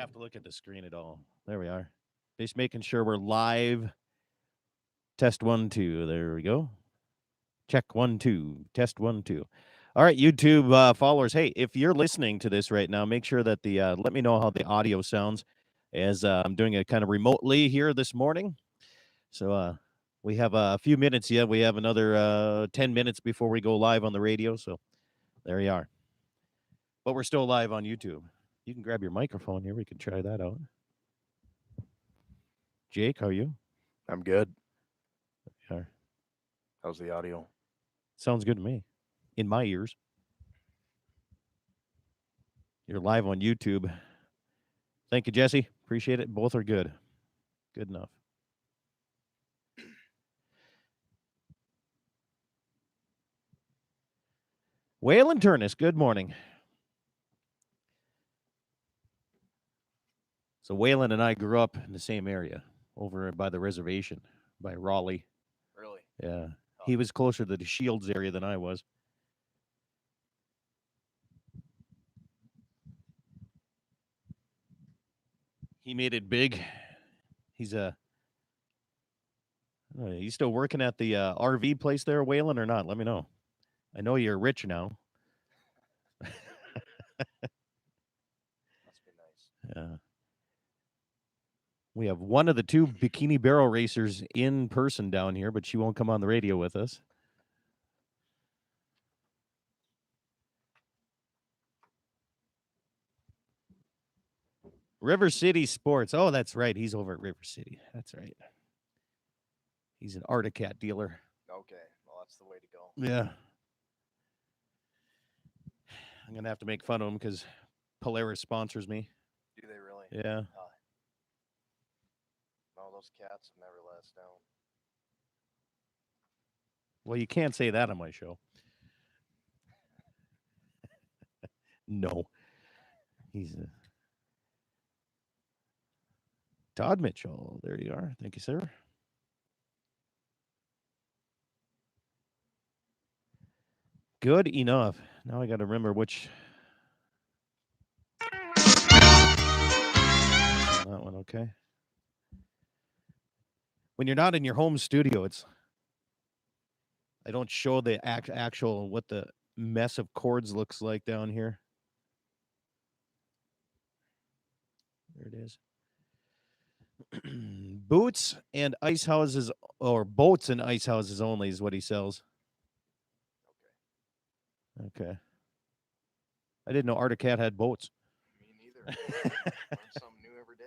have to look at the screen at all. There we are. Just making sure we're live. Test 1, 2. There we go. Check 1, 2. Test 1, 2. All right, YouTube followers. Hey, if you're listening to this right now, make sure that let me know how the audio sounds, as I'm doing it kind of remotely here this morning. So we have a few minutes yet. We have another 10 minutes before we go live on the radio. So there you are. But we're still live on YouTube. You can grab your microphone here. We can try that out. Jake, how are you? I'm good. There you are. How's the audio? Sounds good to me. In my ears. You're live on YouTube. Thank you, Jesse. Appreciate it. Both are good. Good enough. Waylon Turnus, good morning. So Waylon and I grew up in the same area, over by the reservation, by Raleigh. Really? Yeah. He was closer to the Shields area than I was. He made it big. He's you still working at the RV place there, Waylon, or not? Let me know. I know you're rich now. Must be nice. Yeah. We have one of the two bikini barrel racers in person down here, but she won't come on the radio with us. River City Sports. Oh, that's right. He's over at River City. That's right. He's an Articat dealer. Okay. Well, that's the way to go. Yeah. I'm going to have to make fun of him because Polaris sponsors me. Do they really? Yeah. No, those cats will never let us down. Well, you can't say that on my show. No. He's Todd Mitchell. There you are. Thank you, sir. Good enough. Now I got to remember which. That one, okay. When you're not in your home studio, I don't show the actual what the mess of chords looks like down here. There it is. Boots and ice houses, or boats and ice houses only, is what he sells. Okay. I didn't know Articat had boats. Me neither. Learn something new every day.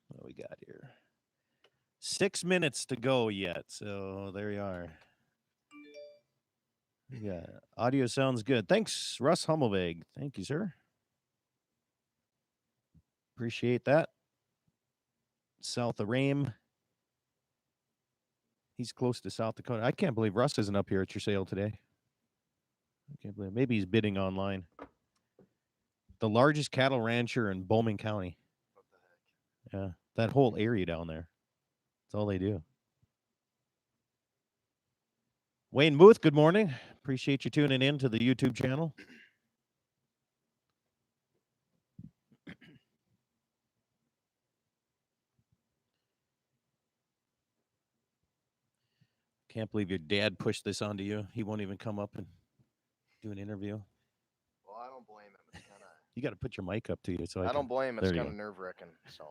What we got here? 6 minutes to go yet, so there you are. Yeah, audio sounds good. Thanks, Russ Hummelvig. Thank you, sir. Appreciate that. South of Rame. He's close to South Dakota. I can't believe Russ isn't up here at your sale today. I can't believe. Maybe he's bidding online. The largest cattle rancher in Bowman County. What the heck? Yeah, that whole area down there. That's all they do. Wayne Muth, good morning. Appreciate you tuning in to the YouTube channel. Can't believe your dad pushed this onto you. He won't even come up and do an interview. Well, I don't blame him. It's kind of. You got to put your mic up to you. So I don't blame him. It's there you kind of go. nerve-wracking. So.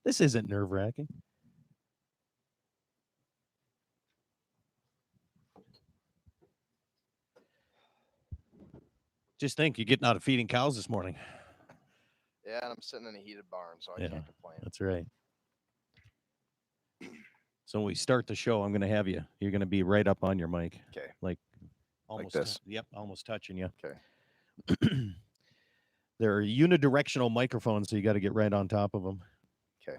This isn't nerve-wracking. Just think, you're getting out of feeding cows this morning. Yeah, and I'm sitting in a heated barn, so I can't complain. That's right. So when we start the show, I'm going to have you. You're going to be right up on your mic. Okay. Like almost this. Yep, almost touching you. Okay. There are unidirectional microphones, so you got to get right on top of them. Okay.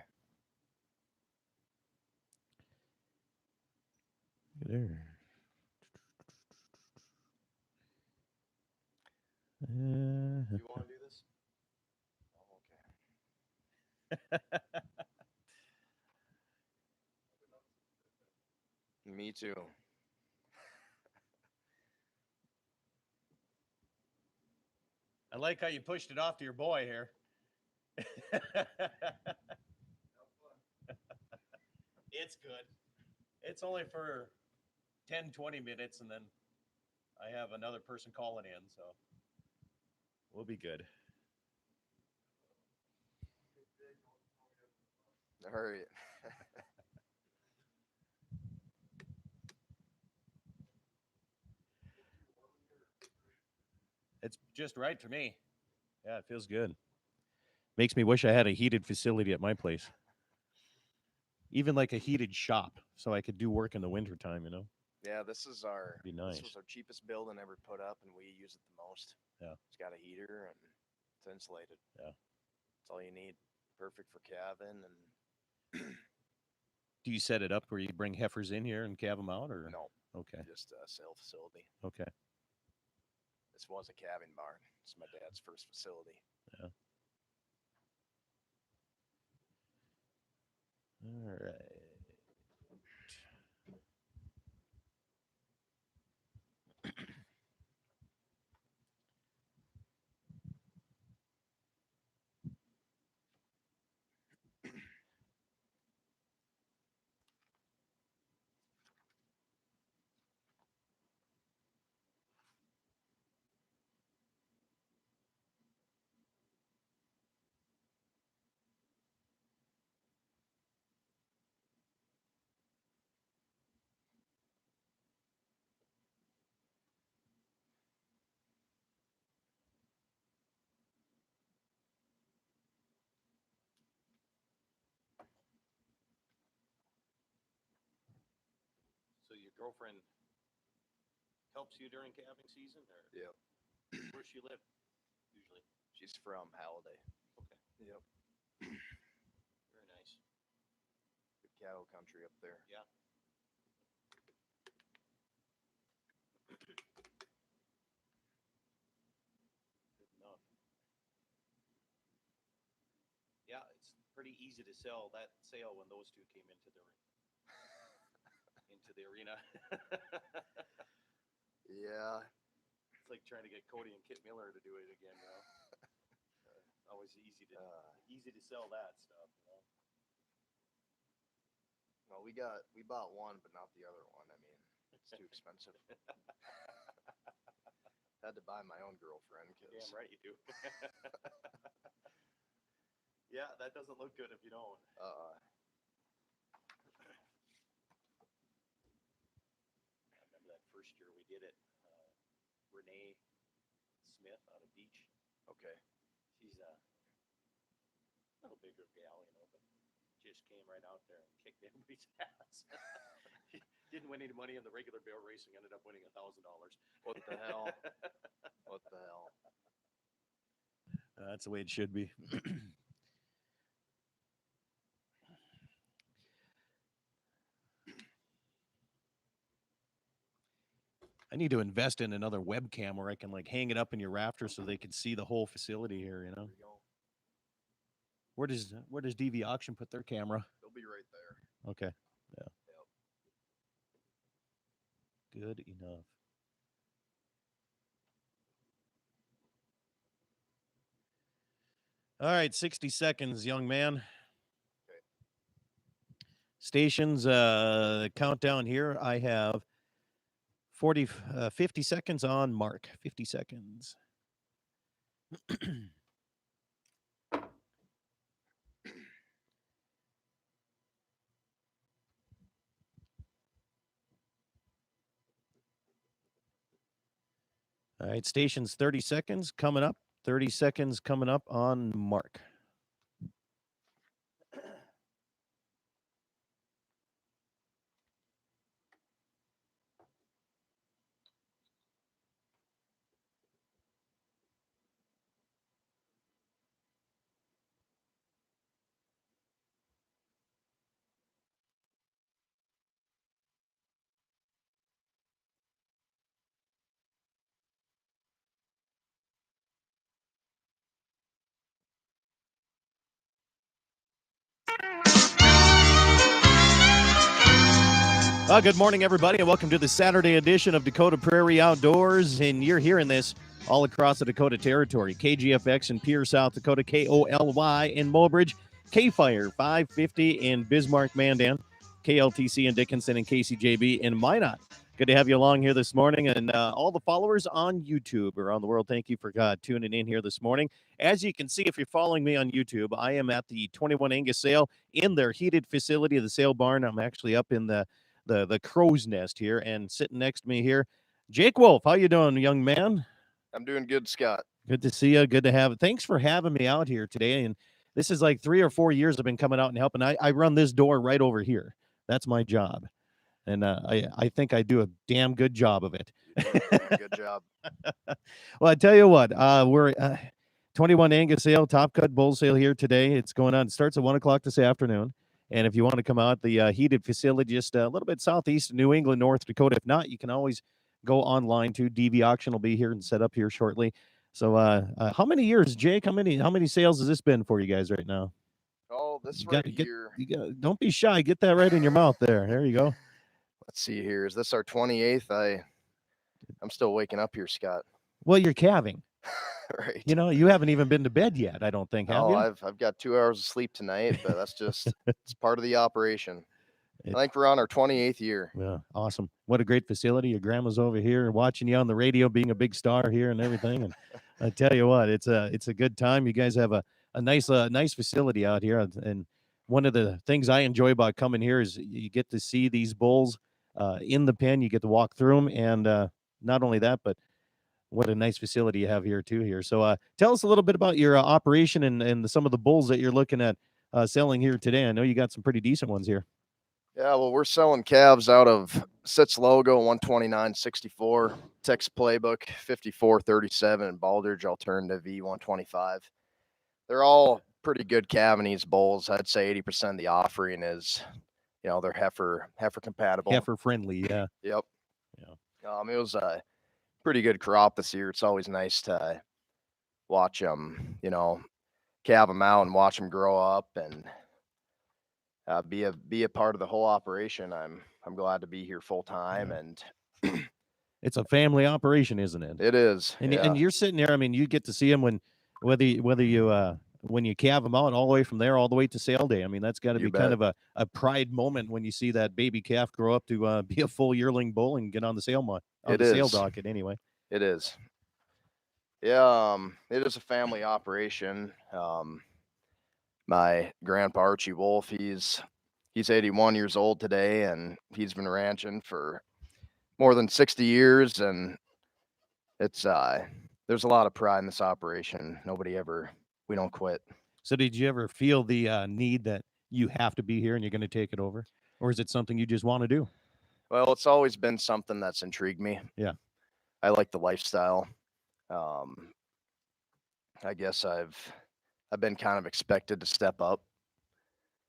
There. You want to do this? Oh, okay. Me too. I like how you pushed it off to your boy here. It's good. It's only for 10, 20 minutes, and then I have another person calling in, so we'll be good. Hurry. It's just right for me. Yeah, it feels good. Makes me wish I had a heated facility at my place. Even like a heated shop, so I could do work in the wintertime, you know? Yeah, this is our Be nice. this was our cheapest building ever put up, and we use it the most. Yeah. It's got a heater and it's insulated. Yeah. That's all you need. Perfect for calving and Do you set it up where you bring heifers in here and calve them out, or no, Okay. just a sale facility. Okay. This was a calving barn. It's my dad's first facility. Yeah. All right. So your girlfriend helps you during calving season, or Yep. where she live usually? She's from Halliday. Okay. Yep. Very nice. Good cattle country up there. Yeah. Good enough. Yeah, it's pretty easy to sell that sale when those two came into the arena. Yeah. It's like trying to get Cody and Kit Miller to do it again, you know. Always easy to sell that stuff, you know. Well, we bought one, but not the other one. I mean, it's too expensive. Had to buy my own girlfriend. Damn right you do. Yeah, that doesn't look good if you don't. I remember that first year we did it. Renee Smith out of Beach. Okay. She's a little bigger gal, you know, but just came right out there and kicked everybody's ass. She didn't win any money in the regular bear racing. Ended up winning $1,000. What the hell? What the hell? That's the way it should be. I need to invest in another webcam where I can like hang it up in your rafter so they can see the whole facility here, you know. There we go. Where does DV Auction put their camera? They'll be right there. Okay. Yeah. Yep. Good enough. All right, 60 seconds, young man. Okay. Stations, countdown here. I have 50 seconds on mark. 50 seconds. All right, stations 30 seconds coming up. 30 seconds coming up on mark. Good morning, everybody, and welcome to the Saturday edition of Dakota Prairie Outdoors. And you're hearing this all across the Dakota Territory. KGFX in Pierre, South Dakota, KOLY in Mobridge, K-Fire 550 in Bismarck, Mandan, KLTC in Dickinson, and KCJB in Minot. Good to have you along here this morning. And all the followers on YouTube around the world, thank you for tuning in here this morning. As you can see, if you're following me on YouTube, I am at the 21 Angus sale in their heated facility of the sale barn. I'm actually up in the crow's nest here, and sitting next to me here, Jake Wolf. How you doing, young man? I'm doing good, Scott. Good to see you. Good to have. Thanks for having me out here today. And this is like 3 or 4 years I've been coming out and helping. I run this door right over here. That's my job, and I think I do a damn good job of it. Good job. Well, I tell you what, we're 21 Angus sale, top cut bull sale here today. It's going on. It starts at 1:00 this afternoon. And if you want to come out, the heated facility just a little bit southeast of New England, North Dakota. If not, you can always go online to DV Auction. Will be here and set up here shortly. So, how many years, Jake? How many sales has this been for you guys right now? Oh, this You right got here. don't be shy. Get that right in your mouth there. There you go. Let's see here. Is this our 28th? I'm still waking up here, Scott. Well, you're calving. Right. You know, you haven't even been to bed yet. I don't think. Have you? I've got 2 hours of sleep tonight, but that's just it's part of the operation. I think we're on our 28th year. Yeah, awesome. What a great facility. Your grandma's over here watching you on the radio, being a big star here and everything. And I tell you what, it's a good time. You guys have a nice facility out here. And one of the things I enjoy about coming here is you get to see these bulls in the pen. You get to walk through them. And not only that, but what a nice facility you have here too here. So tell us a little bit about your operation and some of the bulls that you're looking at selling here today. I know you got some pretty decent ones here. Yeah, well, we're selling calves out of Sitz Logo 129.64, Texas Playbook 54.37, and Baldridge Alternative V125. They're all pretty good calving bulls. I'd say 80% of the offering is, they're heifer compatible. Heifer friendly, yeah. Yep. Yeah. It was a pretty good crop this year. It's always nice to watch them, calve them out and watch them grow up and be a part of the whole operation. I'm glad to be here full time, and it's a family operation, isn't it? It is. And you're sitting there. I mean, you get to see them whether you when you calve them out all the way from there all the way to sale day. I mean, that's got to be kind of a pride moment when you see that baby calf grow up to be a full yearling bull and get on the sale sale docket anyway. It is. Yeah, it is a family operation. My grandpa Archie Wolf, he's 81 years old today, and he's been ranching for more than 60 years, and it's there's a lot of pride in this operation. We don't quit. So did you ever feel the need that you have to be here and you're going to take it over, or is it something you just want to do? Well, it's always been something that's intrigued me. Yeah, I like the lifestyle. I guess I've been kind of expected to step up.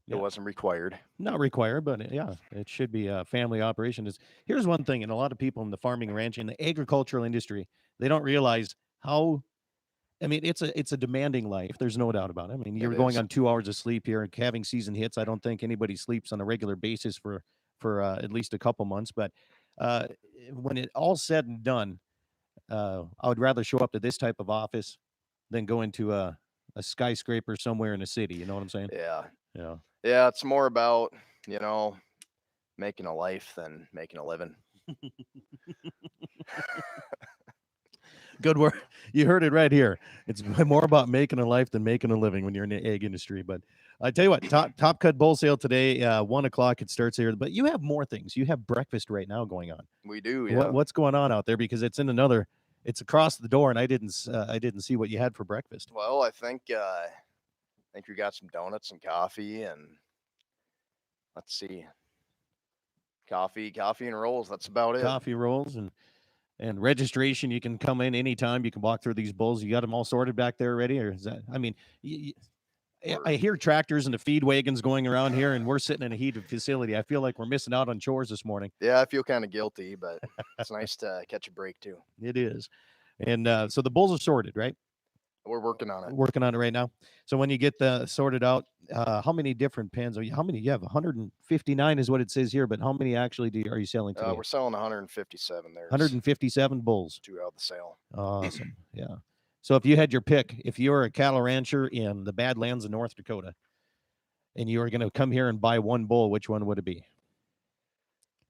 It wasn't required. Not required, but yeah, it should be a family operation. Here's one thing, and a lot of people in the farming, ranching, the agricultural industry, they don't realize how. I mean, it's a demanding life. There's no doubt about it. I mean, you're going on 2 hours of sleep here, and having season hits. I don't think anybody sleeps on a regular basis for at least a couple months. But when it all said and done, I would rather show up to this type of office than go into a skyscraper somewhere in a city. You know what I'm saying? Yeah. Yeah. Yeah, it's more about, making a life than making a living. Good work. You heard it right here. It's more about making a life than making a living when you're in the egg industry. But I tell you what, top cut bull sale today, 1:00 it starts here. But you have more things. You have breakfast right now going on. We do. Yeah. What's going on out there? Because it's across the door, and I didn't see what you had for breakfast. Well, I think we got some donuts and coffee, and let's see, coffee and rolls. That's about it. Coffee rolls and registration. You can come in anytime. You can walk through these bulls. You got them all sorted back there already, or is that? I mean, I hear tractors and the feed wagons going around here, and we're sitting in a heated facility. I feel like we're missing out on chores this morning. Yeah, I feel kind of guilty, but it's nice to catch a break too. It is. And so the bulls are sorted, right? We're working on it. Working on it right now. So when you get the sorted out, how many different pens are you? How many you have? 159 is what it says here, but how many actually are you selling today? We're selling 157. There's 157 bulls. 2 out of the sale. Awesome. Yeah. So if you had your pick, if you're a cattle rancher in the Badlands of North Dakota, and you were going to come here and buy one bull, which one would it be?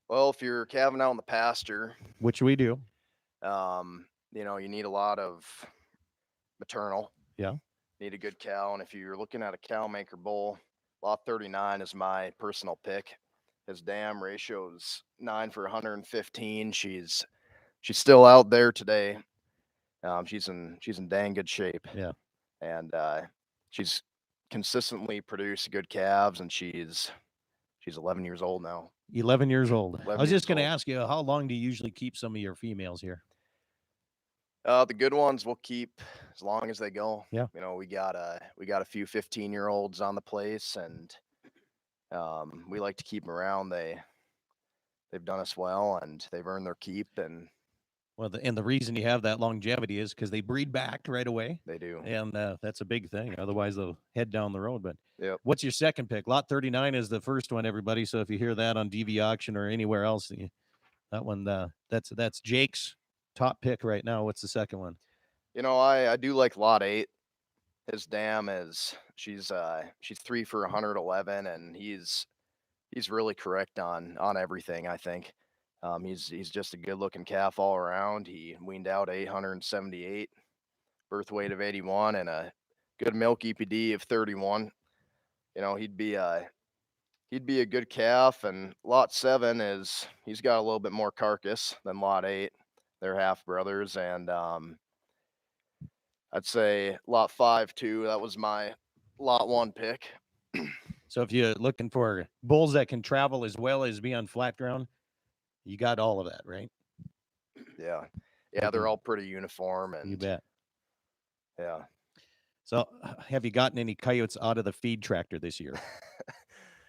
Well, if you're calving out in the pasture, Which we do. you need a lot of maternal. Yeah. Need a good cow. And if you're looking at a cow maker bull, lot 39 is my personal pick. His dam ratio's 9 for 115. She's still out there today. She's in dang good shape. Yeah. And she's consistently produced good calves, and she's 11 years old now. 11 years old. 11 I was just years going to old. ask you, how long do you usually keep some of your females here? The good ones we'll keep as long as they go. Yeah. We got a few 15-year-olds on the place, and we like to keep them around. They've done us well, and they've earned their keep. And well, the reason you have that longevity is because they breed back right away. They do. And that's a big thing. Otherwise, they'll head down the road. But yep. What's your second pick? Lot 39 is the first one, everybody. So if you hear that on DV Auction or anywhere else, that one, that's Jake's top pick right now. What's the second one? I do like lot 8. His dam she's 3 for 111, and he's really correct on everything, I think. He's just a good looking calf all around. He weaned out 878, birth weight of 81, and a good milk EPD of 31. He'd be a good calf. And lot 7 he's got a little bit more carcass than lot 8. They're half brothers. And I'd say lot 5 too. That was my lot 1 pick. So if you're looking for bulls that can travel as well as be on flat ground, you got all of that, right? Yeah. They're all pretty uniform. And you bet. Yeah. So have you gotten any coyotes out of the feed tractor this year?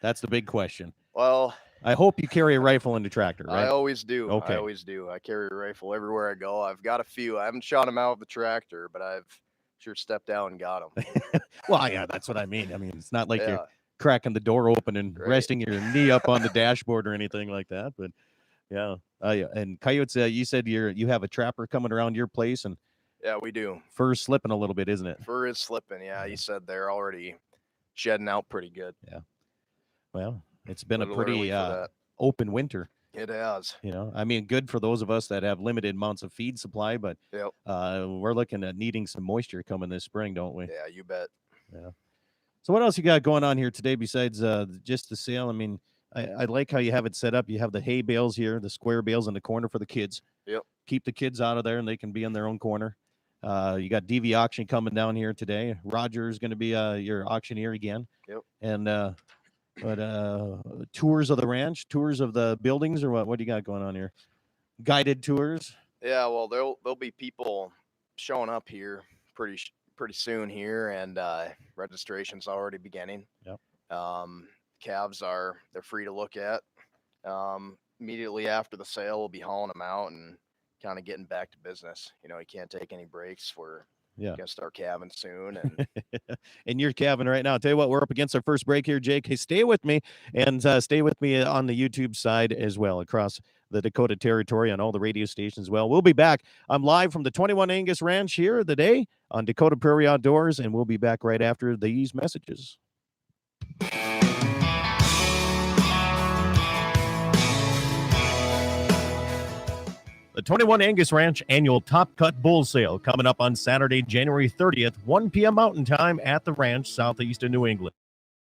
That's the big question. Well, I hope you carry a rifle in the tractor, right? I always do. Okay. I always do. I carry a rifle everywhere I go. I've got a few. I haven't shot them out of the tractor, but I've sure stepped out and got them. Well, yeah, that's what I mean. I mean, it's not like you're cracking the door open and resting your knee up on the dashboard or anything like that. But yeah. And coyotes, you said you have a trapper coming around your place, and yeah, we do. Fur's slipping a little bit, isn't it? Fur is slipping. Yeah, he said they're already shedding out pretty good. Yeah. Well, it's been a pretty open winter. It has. I mean, good for those of us that have limited amounts of feed supply, but yep. We're looking at needing some moisture coming this spring, don't we? Yeah, you bet. Yeah. So what else you got going on here today besides just the sale? I mean, I like how you have it set up. You have the hay bales here, the square bales in the corner for the kids. Yep. Keep the kids out of there, and they can be in their own corner. You got DV Auction coming down here today. Roger is going to be your auctioneer again. Yep. And tours of the ranch, tours of the buildings, or what do you got going on here? Guided tours? Yeah, well, there'll be people showing up here pretty soon here, and registration's already beginning. Yep. Calves they're free to look at. Immediately after the sale, we'll be hauling them out and kind of getting back to business. You can't take any breaks. We're gonna start calving soon, and and you're calving right now. I'll tell you what, we're up against our first break here, Jake. Hey, stay with me, and stay with me on the YouTube side as well, across the Dakota territory on all the radio stations as well. We'll be back. I'm live from the 21 Angus Ranch here the day on Dakota Prairie Outdoors, and we'll be back right after these messages. The 21 Angus Ranch annual Top Cut Bull Sale coming up on Saturday, January 30th, 1 p.m. Mountain Time at the ranch southeast of New England.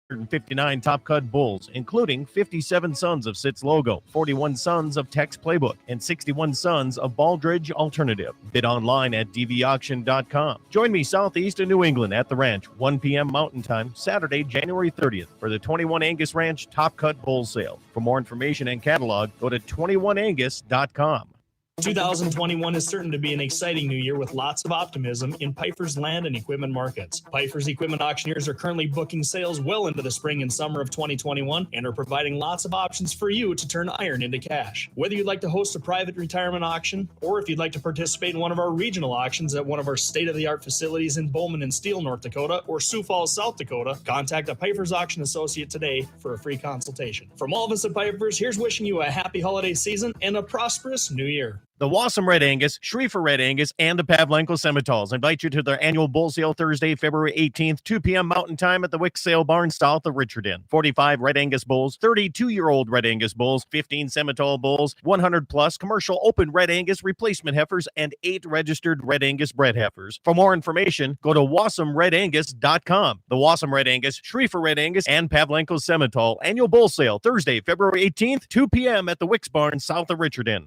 159 Top Cut bulls, including 57 sons of Sitz Logo, 41 sons of Tex Playbook, and 61 sons of Baldridge Alternative. Bid online at dvauction.com. Join me southeast of New England at the ranch, 1 p.m. Mountain Time, Saturday, January 30th, for the 21 Angus Ranch Top Cut Bull Sale. For more information and catalog, go to 21angus.com. 2021 is certain to be an exciting new year with lots of optimism in Piper's land and equipment markets. Piper's equipment auctioneers are currently booking sales well into the spring and summer of 2021 and are providing lots of options for you to turn iron into cash. Whether you'd like to host a private retirement auction or if you'd like to participate in one of our regional auctions at one of our state-of-the-art facilities in Bowman and Steele, North Dakota, or Sioux Falls, South Dakota, contact a Piper's auction associate today for a free consultation. From all of us at Piper's, here's wishing you a happy holiday season and a prosperous new year. The Wassum Red Angus, Schriefer Red Angus, and the Pavlenko Simmentals invite you to their annual bull sale Thursday, February 18th, 2 p.m. Mountain Time at the Wick Sale Barn south of Richardson. 45 Red Angus bulls, 32-year-old Red Angus bulls, 15 Simmental bulls, 100-plus commercial open Red Angus replacement heifers, and 8 registered Red Angus bred heifers. For more information, go to WassumRedAngus.com. The Wassum Red Angus, Schriefer Red Angus, and Pavlenko Simmental annual bull sale Thursday, February 18th, 2 p.m. at the Wicks Barn south of Richardson.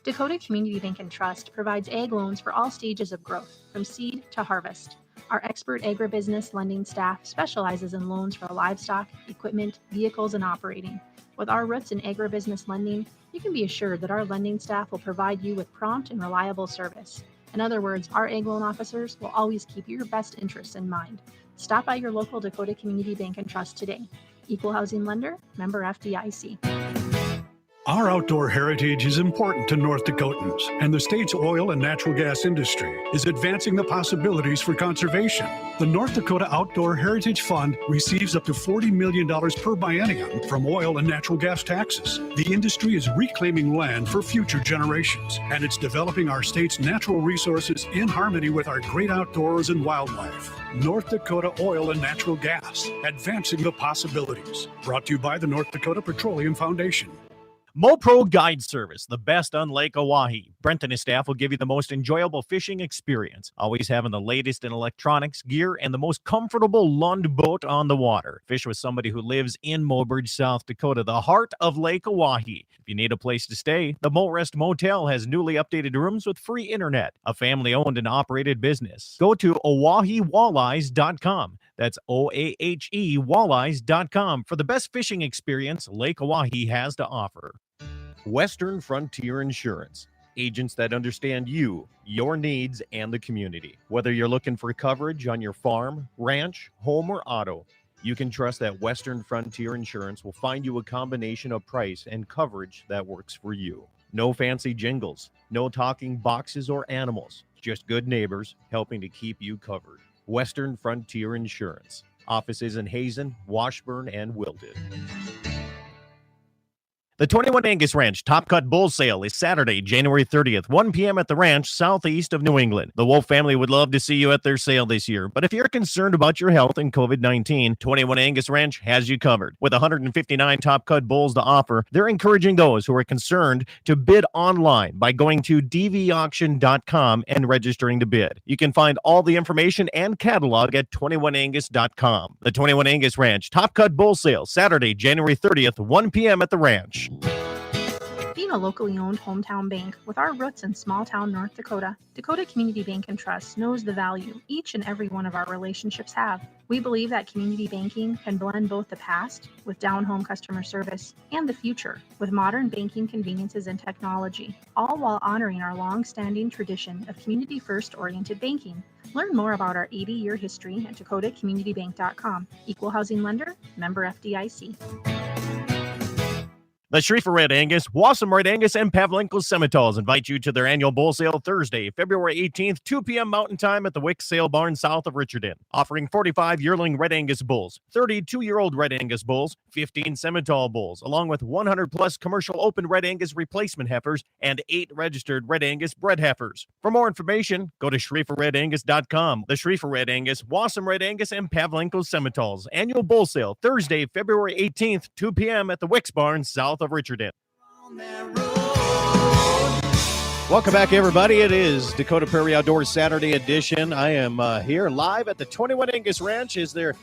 Dakota Community Bank and Trust provides ag loans for all stages of growth, from seed to harvest. Our expert agribusiness lending staff specializes in loans for livestock, equipment, vehicles, and operating. With our roots in agribusiness lending, you can be assured that our lending staff will provide you with prompt and reliable service. In other words, our ag loan officers will always keep your best interests in mind. Stop by your local Dakota Community Bank and Trust today. Equal housing lender, member FDIC. Our outdoor heritage is important to North Dakotans, and the state's oil and natural gas industry is advancing the possibilities for conservation. The North Dakota Outdoor Heritage Fund receives up to $40 million per biennium from oil and natural gas taxes. The industry is reclaiming land for future generations, and it's developing our state's natural resources in harmony with our great outdoors and wildlife. North Dakota Oil and Natural Gas, advancing the possibilities. Brought to you by the North Dakota Petroleum Foundation. MoPro Guide Service, the best on Lake Oahe. Brent and his staff will give you the most enjoyable fishing experience, always having the latest in electronics, gear, and the most comfortable Lund boat on the water. Fish with somebody who lives in Mobridge, South Dakota, the heart of Lake Oahe. If you need a place to stay, the Morest Motel has newly updated rooms with free internet, a family-owned and operated business. Go to OaheWalleyes.com. That's OAHE Walleyes.com for the best fishing experience Lake Oahe has to offer. Western Frontier Insurance. Agents that understand you, your needs, and the community. Whether you're looking for coverage on your farm, ranch, home, or auto, you can trust that Western Frontier Insurance will find you a combination of price and coverage that works for you. No fancy jingles, no talking boxes or animals, just good neighbors helping to keep you covered. Western Frontier Insurance. Offices in Hazen, Washburn, and Wilton. The 21 Angus Ranch Top Cut Bull Sale is Saturday, January 30th, 1 p.m. at the ranch southeast of New England. The Wolf family would love to see you at their sale this year, but if you're concerned about your health and COVID-19, 21 Angus Ranch has you covered. With 159 Top Cut bulls to offer, they're encouraging those who are concerned to bid online by going to dvauction.com and registering to bid. You can find all the information and catalog at 21angus.com. The 21 Angus Ranch Top Cut Bull Sale, Saturday, January 30th, 1 p.m. at the ranch. Being a locally owned hometown bank with our roots in small town North Dakota, Dakota Community Bank and Trust knows the value each and every one of our relationships have. We believe that community banking can blend both the past with down-home customer service and the future with modern banking conveniences and technology, all while honoring our long-standing tradition of community-first oriented banking. Learn more about our 80-year history at dakotacommunitybank.com. Equal housing lender, member FDIC. The Schriefer Red Angus, Wassum Red Angus, and Pavlenko Simmentals invite you to their annual bull sale Thursday, February 18th, 2 p.m. Mountain Time at the Wick Sale Barn south of Richardson. Offering 45 yearling Red Angus bulls, 32-year-old Red Angus bulls, 15 Simmental bulls, along with 100-plus commercial open Red Angus replacement heifers and 8 registered Red Angus bred heifers. For more information, go to SchrieferRedAngus.com. The Schriefer Red Angus, Wassum Red Angus, and Pavlenko Simmentals annual bull sale Thursday, February 18th, 2 p.m. at the Wick Barn south of Richardson. Welcome back, everybody. It is Dakota Prairie Outdoors Saturday edition. I am here live at the 21 Angus Ranch. We're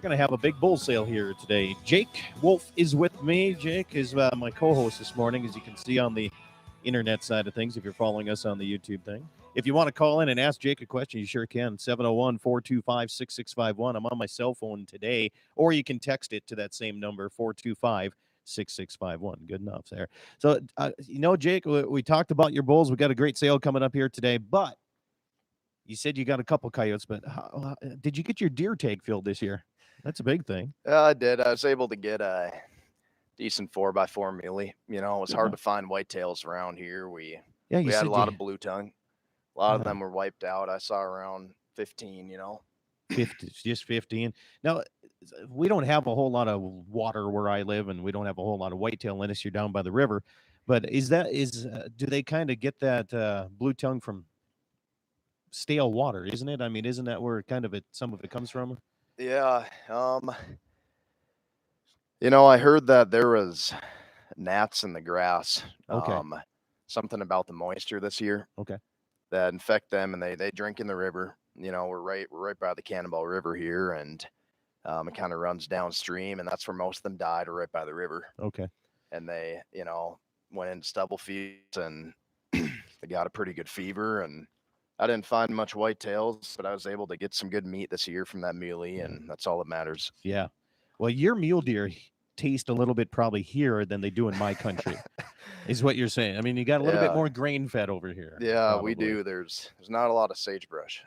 going to have a big bull sale here today. Jake Wolf is with me. Jake is my co-host this morning, as you can see on the internet side of things, if you're following us on the YouTube thing. If you want to call in and ask Jake a question, you sure can. 701-425-6651. I'm on my cell phone today, or you can text it to that same number, 425 6651. Good enough there. So, Jake, we talked about your bulls. We got a great sale coming up here today, but you said you got a couple coyotes, but did you get your deer tag filled this year? That's a big thing. I did. I was able to get a decent 4x4 muley. It was hard to find whitetails around here. We had a lot of blue tongue. A lot of them were wiped out. I saw around 15, 50, just 15. Now, we don't have a whole lot of water where I live, and we don't have a whole lot of whitetail unless you're down by the river. But do they kind of get that blue tongue from stale water, isn't it? I mean, isn't that where some of it comes from? Yeah. I heard that there was gnats in the grass. Okay. Something about the moisture this year. Okay. That infect them, and they drink in the river. We're right by the Cannonball River here, and it kind of runs downstream, and that's where most of them died, or right by the river. Okay. And they, went into stubble fields, and they got a pretty good fever, and I didn't find much whitetails, but I was able to get some good meat this year from that muley, and that's all that matters. Yeah. Well, your mule deer taste a little bit probably here than they do in my country, is what you're saying. I mean, you got a little bit more grain fed over here. Yeah, probably. we do. There's not a lot of sagebrush.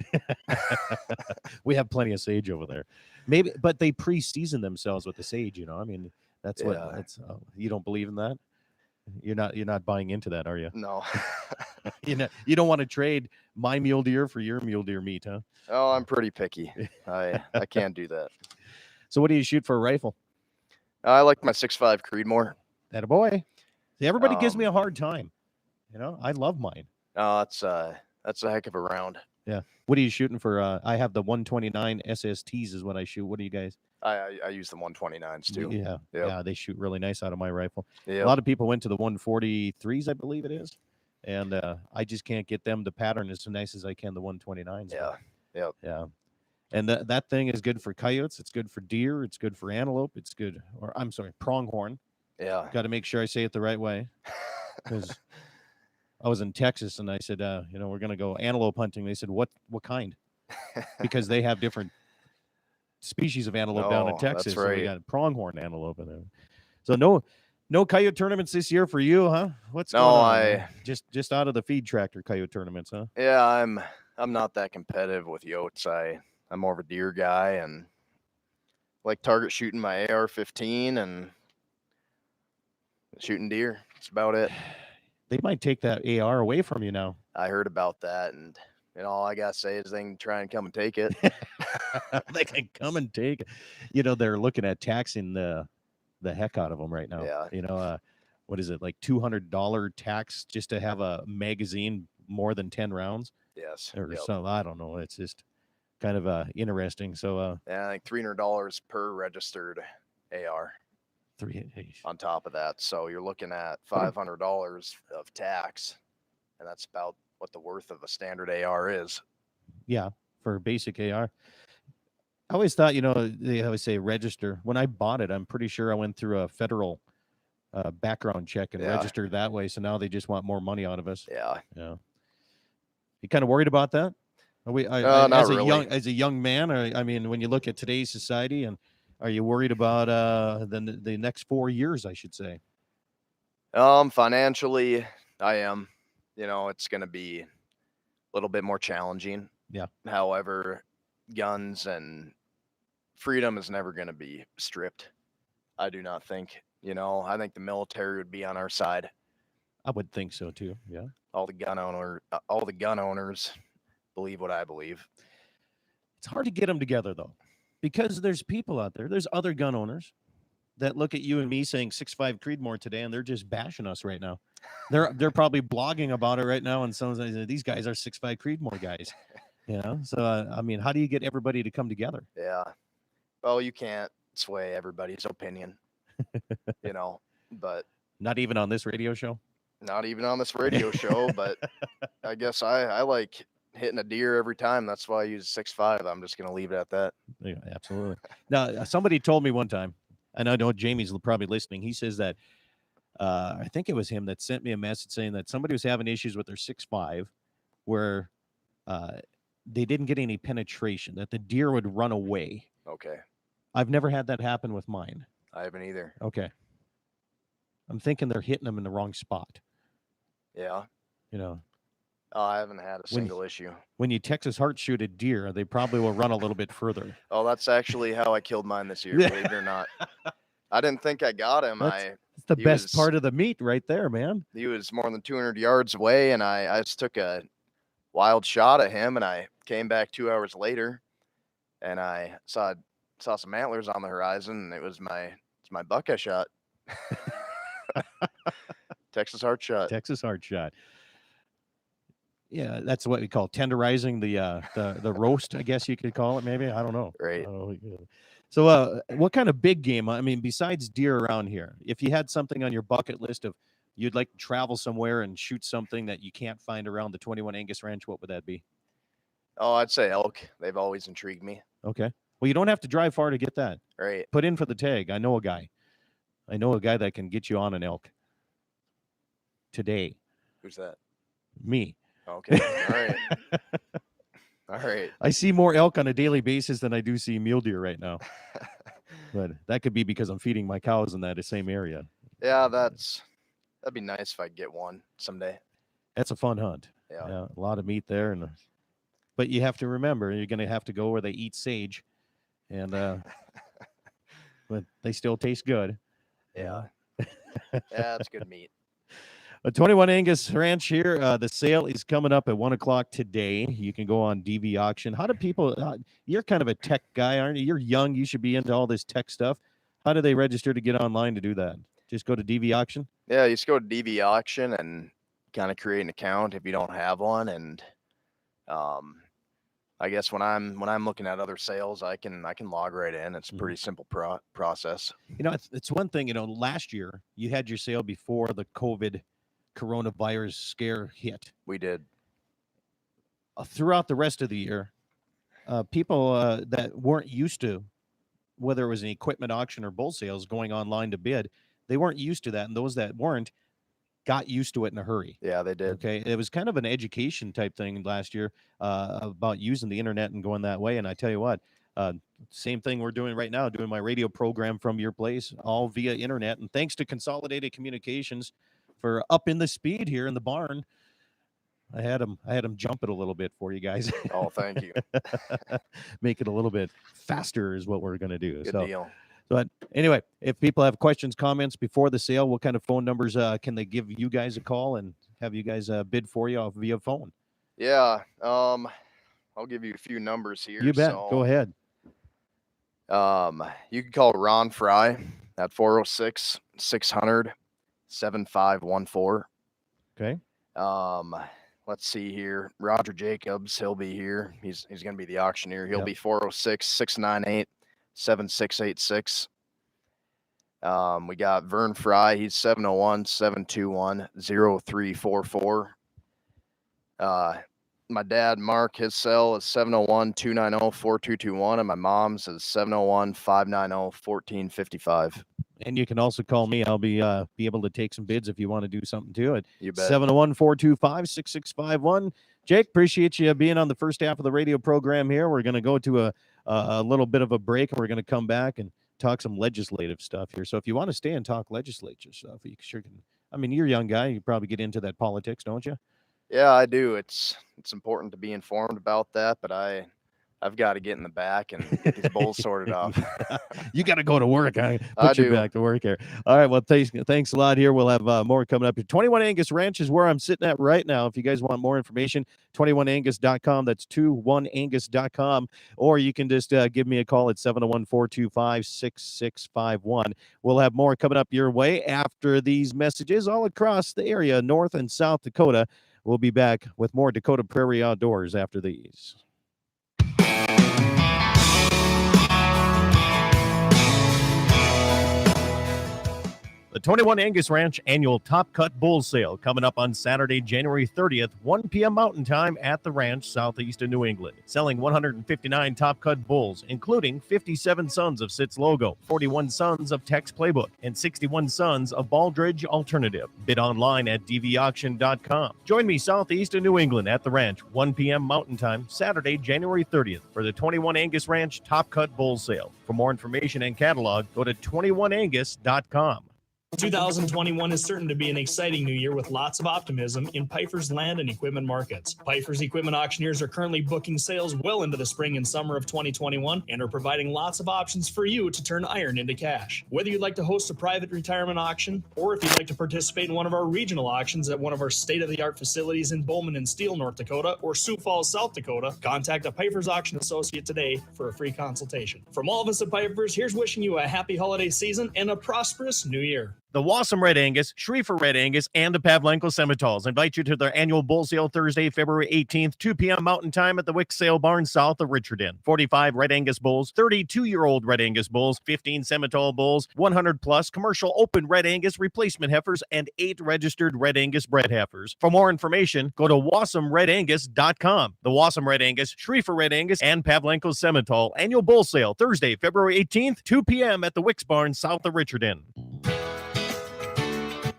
We have plenty of sage over there. Maybe, but they pre-season themselves with the sage. I mean, that's what. That's you don't believe in that? You're not buying into that, are you? No. You don't want to trade my mule deer for your mule deer meat, huh? Oh, I'm pretty picky. I can't do that. So, what do you shoot for a rifle? I like my 6.5 Creedmoor. That a boy. See, everybody gives me a hard time. I love mine. Oh, that's a heck of a round. Yeah. What are you shooting for? I have the 129 SSTs is what I shoot. What do you guys? I use the 129s too. Yeah. Yep. Yeah, they shoot really nice out of my rifle. Yep. A lot of people went to the 143s, I believe it is. And I just can't get them to pattern as nice as I can the 129s. Yeah. Yep. Yeah. And that thing is good for coyotes. It's good for deer. It's good for antelope. It's good, pronghorn. Yeah. Got to make sure I say it the right way. Because I was in Texas and I said, we're going to go antelope hunting. They said, what kind? Because they have different species of antelope down in Texas. That's right. So we got pronghorn antelope in there. So no coyote tournaments this year for you, huh? What's going on? Just out of the feed tractor coyote tournaments, huh? Yeah, I'm not that competitive with yotes. I'm more of a deer guy, and like target shooting my AR-15 and shooting deer. That's about it. They might take that AR away from you now. I heard about that, and all I gotta say is they can try and come and take it. They can come and take it. They're looking at taxing the heck out of them right now. Yeah. What is it, like $200 tax just to have a magazine more than 10 rounds? Yes. Or something. I don't know. It's just kind of interesting. So yeah, I think $300 per registered AR. On top of that, so you're looking at $500 of tax, and that's about what the worth of a standard AR is. Yeah, for a basic AR. I always thought, they always say register. When I bought it, I'm pretty sure I went through a federal background check and registered that way. So now they just want more money out of us. Yeah. Yeah. You kind of worried about that? Not really. As a young man, or I mean, when you look at today's society, and are you worried about the next 4 years, I should say? Financially, I am. It's going to be a little bit more challenging. Yeah. However, guns and freedom is never going to be stripped. I do not think. I think the military would be on our side. I would think so too. Yeah. All the gun owners believe what I believe. It's hard to get them together though, because there's people out there. There's other gun owners that look at you and me saying 6.5 Creedmoor today, and they're just bashing us right now. They're probably blogging about it right now, and these guys are 6.5 Creedmoor guys. So I mean, how do you get everybody to come together? Yeah. Well, you can't sway everybody's opinion. But not even on this radio show. Not even on this radio show, but I guess I like hitting a deer every time. That's why I use 6.5. I'm just going to leave it at that. Yeah, absolutely. Now, somebody told me one time, and I know Jamie's probably listening. He says that I think it was him that sent me a message saying that somebody was having issues with their 6.5 where they didn't get any penetration, that the deer would run away. Okay. I've never had that happen with mine. I haven't either. Okay. I'm thinking they're hitting them in the wrong spot. Yeah. You know, I haven't had a When- single issue. when you Texas heart shoot a deer, they probably will run a little bit further. Oh, that's actually how I killed mine this year, believe it or not. I didn't think I got him. It's the He best was- part of the meat right there, man. He was more than 200 yards away, and I just took a wild shot at him, and I came back 2 hours later, and I saw some antlers on the horizon, and it's my buck I shot. Texas heart shot. Texas heart shot. Yeah, that's what we call tenderizing the roast, I guess you could call it. Maybe I don't know. Right. I don't know. So, what kind of big game? I mean, besides deer around here, if you had something on your bucket list of you'd like to travel somewhere and shoot something that you can't find around the 21 Angus Ranch, what would that be? Oh, I'd say elk. They've always intrigued me. Okay. Well, you don't have to drive far to get that. Right. Put in for the tag. I know a guy that can get you on an elk today. Who's that? Me. Okay. All right. All right. I see more elk on a daily basis than I do see mule deer right now. But that could be because I'm feeding my cows in that same area. Yeah, that'd be nice if I get one someday. That's a fun hunt. Yeah. A lot of meat there, but you have to remember you're going to have to go where they eat sage, and but they still taste good. Yeah. Yeah, it's good meat. A 21 Angus Ranch here. The sale is coming up at 1:00 today. You can go on DV auction. How do people? You're kind of a tech guy, aren't you? You're young. You should be into all this tech stuff. How do they register to get online to do that? Just go to DV auction. Yeah, you just go to DV auction and kind of create an account if you don't have one, and I guess when I'm looking at other sales, I can log right in. It's a pretty simple process. You know, it's one thing. You know, last year you had your sale before the coronavirus scare hit. We did. Throughout the rest of the year, people that weren't used to, whether it was an equipment auction or bull sales, going online to bid, they weren't used to that. And those that weren't got used to it in a hurry. Yeah, they did. Okay. It was kind of an education type thing last year about using the internet and going that way. And I tell you what, same thing we're doing right now, doing my radio program from your place, all via internet. And thanks to Consolidated Communications for upping the speed here in the barn. I had them jump it a little bit for you guys. Oh, thank you. Make it a little bit faster is what we're going to do. Good deal. But anyway, if people have questions, comments before the sale, what kind of phone numbers can they give you guys a call and have you guys bid for you via phone? Yeah. I'll give you a few numbers here. You bet. Go ahead. You can call Ron Fry at 406-600-7514. Okay. Let's see here. Roger Jacobs, he'll be here. He's going to be the auctioneer. He'll be 406-698-7686. We got Vern Fry. He's 701-721-0344. My dad, Mark, his cell is 701-290-4221, and my mom's is 701-590-1455. And you can also call me. I'll be able to take some bids if you want to do something to it. You bet. 701-425-6651. Jake, appreciate you being on the first half of the radio program here. We're going to go to a little bit of a break, and we're going to come back and talk some legislative stuff here. So if you want to stay and talk legislature stuff, you sure can. I mean, you're a young guy. You probably get into that politics, don't you? Yeah, I do. It's important to be informed about that, but I've got to get in the back and get these bulls sorted off. You got to go to work. I put you back to work here. All right. Well, thanks a lot here. We'll have more coming up here. 21 Angus Ranch is where I'm sitting at right now. If you guys want more information, 21angus.com. That's 21angus.com. Or you can just give me a call at 701-425-6651. We'll have more coming up your way after these messages all across the area, North and South Dakota. We'll be back with more Dakota Prairie Outdoors after these. The 21 Angus Ranch annual Top Cut Bull Sale coming up on Saturday, January 30th, 1 p.m. Mountain Time at the ranch southeast of New England. Selling 159 Top Cut bulls, including 57 sons of Sitz Logo, 41 sons of Tex Playbook, and 61 sons of Baldridge Alternative. Bid online at dvauction.com. Join me southeast of New England at the ranch, 1 p.m. Mountain Time, Saturday, January 30th, for the 21 Angus Ranch Top Cut Bull Sale. For more information and catalog, go to 21angus.com. 2021 is certain to be an exciting new year with lots of optimism in Piper's land and equipment markets. Piper's equipment auctioneers are currently booking sales well into the spring and summer of 2021 and are providing lots of options for you to turn iron into cash. Whether you'd like to host a private retirement auction or if you'd like to participate in one of our regional auctions at one of our state-of-the-art facilities in Bowman and Steele, North Dakota, or Sioux Falls, South Dakota, contact a Piper's Auction Associate today for a free consultation. From all of us at Piper's, here's wishing you a happy holiday season and a prosperous new year. The Wassum Red Angus, Schriefer Red Angus, and the Pavlenko Simmentals invite you to their annual bull sale Thursday, February 18th, 2 p.m. Mountain Time at the Wick Sale Barn south of Richardson. 45 Red Angus bulls, 32-year-old Red Angus bulls, 15 Simmental bulls, 100-plus commercial open Red Angus replacement heifers, and 8 registered Red Angus bred heifers. For more information, go to wassumredangus.com. The Wassum Red Angus, Schriefer Red Angus, and Pavlenko Simmental annual bull sale Thursday, February 18th, 2 p.m. at the Wicks Barn south of Richardson.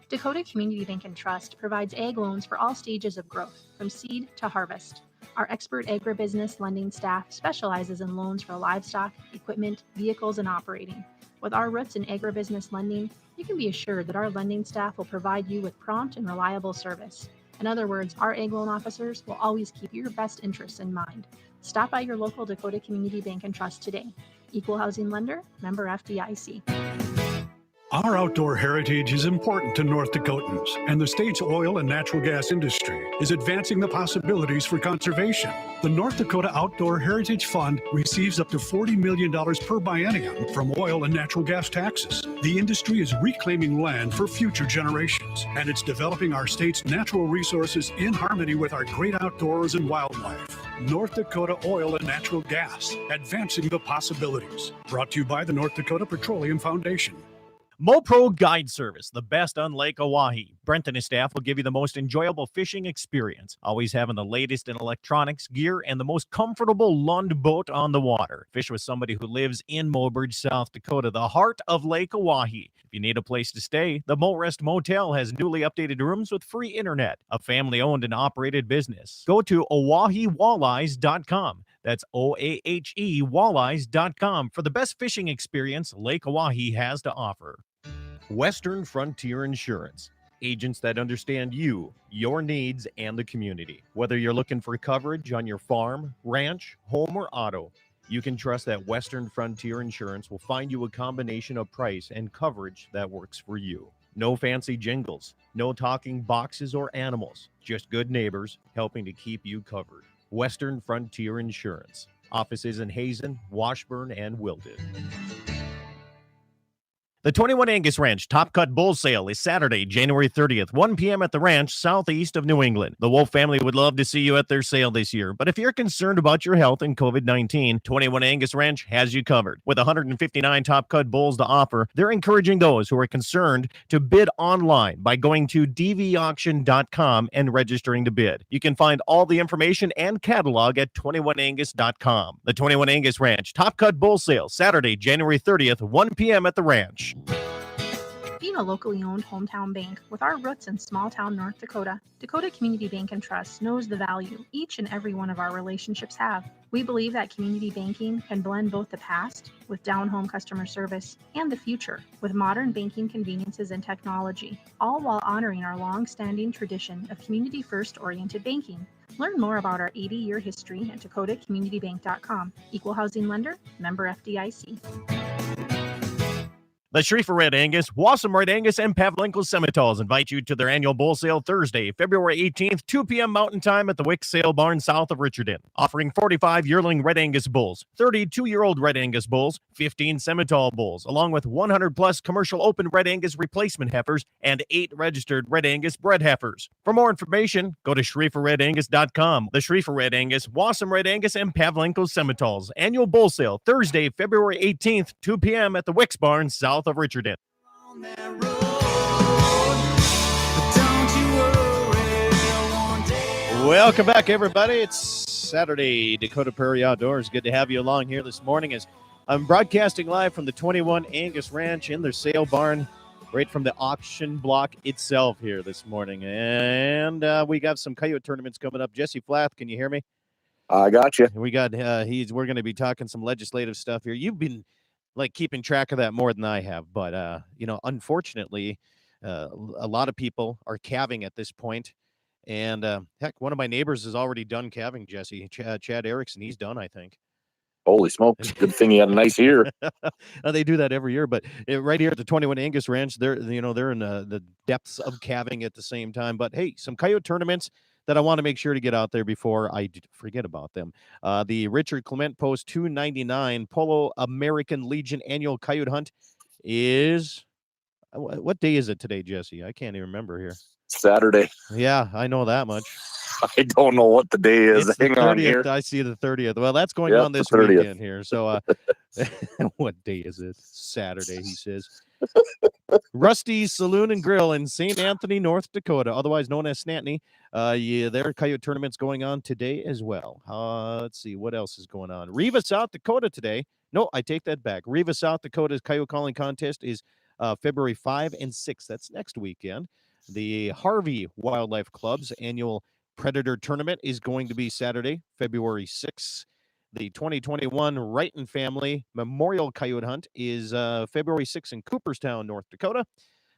Dakota Community Bank and Trust provides ag loans for all stages of growth, from seed to harvest. Our expert agribusiness lending staff specializes in loans for livestock, equipment, vehicles, and operating. With our roots in agribusiness lending, you can be assured that our lending staff will provide you with prompt and reliable service. In other words, our ag loan officers will always keep your best interests in mind. Stop by your local Dakota Community Bank and Trust today. Equal housing lender, member FDIC. Our outdoor heritage is important to North Dakotans, and the state's oil and natural gas industry is advancing the possibilities for conservation. The North Dakota Outdoor Heritage Fund receives up to $40 million per biennium from oil and natural gas taxes. The industry is reclaiming land for future generations, and it's developing our state's natural resources in harmony with our great outdoors and wildlife. North Dakota Oil and Natural Gas, advancing the possibilities. Brought to you by the North Dakota Petroleum Foundation. MoPro Guide Service, the best on Lake Oahe. Brent and his staff will give you the most enjoyable fishing experience, always having the latest in electronics, gear, and the most comfortable Lund boat on the water. Fish with somebody who lives in Mobridge, South Dakota, the heart of Lake Oahe. If you need a place to stay, the Mo Rest Motel has newly updated rooms with free internet, a family-owned and operated business. Go to OaheWalleyes.com. That's OAHE Walleyes.com for the best fishing experience Lake Oahe has to offer. Western Frontier Insurance. Agents that understand you, your needs, and the community. Whether you're looking for coverage on your farm, ranch, home, or auto, you can trust that Western Frontier Insurance will find you a combination of price and coverage that works for you. No fancy jingles, no talking boxes or animals, just good neighbors helping to keep you covered. Western Frontier Insurance. Offices in Hazen, Washburn, and Wilton. The 21 Angus Ranch Top Cut Bull Sale is Saturday, January 30th, 1 p.m. at the ranch southeast of New England. The Wolf family would love to see you at their sale this year, but if you're concerned about your health and COVID-19, 21 Angus Ranch has you covered. With 159 Top Cut bulls to offer, they're encouraging those who are concerned to bid online by going to dvauction.com and registering to bid. You can find all the information and catalog at 21angus.com. The 21 Angus Ranch Top Cut Bull Sale, Saturday, January 30th, 1 p.m. at the ranch. Being a locally owned hometown bank with our roots in small town North Dakota, Dakota Community Bank and Trust knows the value each and every one of our relationships have. We believe that community banking can blend both the past with down-home customer service and the future with modern banking conveniences and technology, all while honoring our long-standing tradition of community-first oriented banking. Learn more about our 80-year history at dakotacommunitybank.com. Equal housing lender, member FDIC. The Schriefer Red Angus, Wassum Red Angus, and Pavlenko Simmentals invite you to their annual bull sale Thursday, February 18th, 2 p.m. Mountain Time at the Wick Sale Barn south of Richardson. Offering 45 yearling Red Angus bulls, 32-year-old Red Angus bulls, 15 Simmental bulls, along with 100-plus commercial open Red Angus replacement heifers and 8 registered Red Angus bred heifers. For more information, go to SchrieferRedAngus.com. The Schriefer Red Angus, Wassum Red Angus, and Pavlenko Simmentals annual bull sale Thursday, February 18th, 2 p.m. at the Wick Barn south of Richardson. Welcome back, everybody. It's Saturday, Dakota Prairie Outdoors. Good to have you along here this morning as I'm broadcasting live from the 21 Angus Ranch in their sale barn, right from the auction block itself here this morning. And we got some coyote tournaments coming up. Jesse Flath, can you hear me? I got you. We got we're going to be talking some legislative stuff here. You've been like keeping track of that more than I have. But unfortunately, a lot of people are calving at this point. And heck, one of my neighbors has already done calving, Jesse. Chad Erickson, he's done, I think. Holy smokes! Good thing he had a nice year. They do that every year, but right here at the 21 Angus Ranch, they're in the depths of calving at the same time. But hey, some coyote tournaments that I want to make sure to get out there before I forget about them. The Richard Clement Post 299 Polo American Legion Annual Coyote Hunt is what day is it today, Jesse? I can't even remember here. Saturday. Yeah, I know that much. I don't know what the day is. It's the Hang on 30th. here. I see the 30th. Well, that's going Yep, on this the 30th. weekend here. So, what day is it? Saturday, he says. Rusty's Saloon and Grill in St. Anthony, North Dakota, otherwise known as Snantney. Their coyote tournament's going on today as well. Let's see what else is going on. Riva, South Dakota today. No, I take that back. Riva, South Dakota's coyote calling contest is February 5 and 6. That's next weekend. The Harvey Wildlife Club's annual Predator Tournament is going to be Saturday, February 6th. The 2021 Wrighton Family Memorial Coyote Hunt is February 6th in Cooperstown, North Dakota.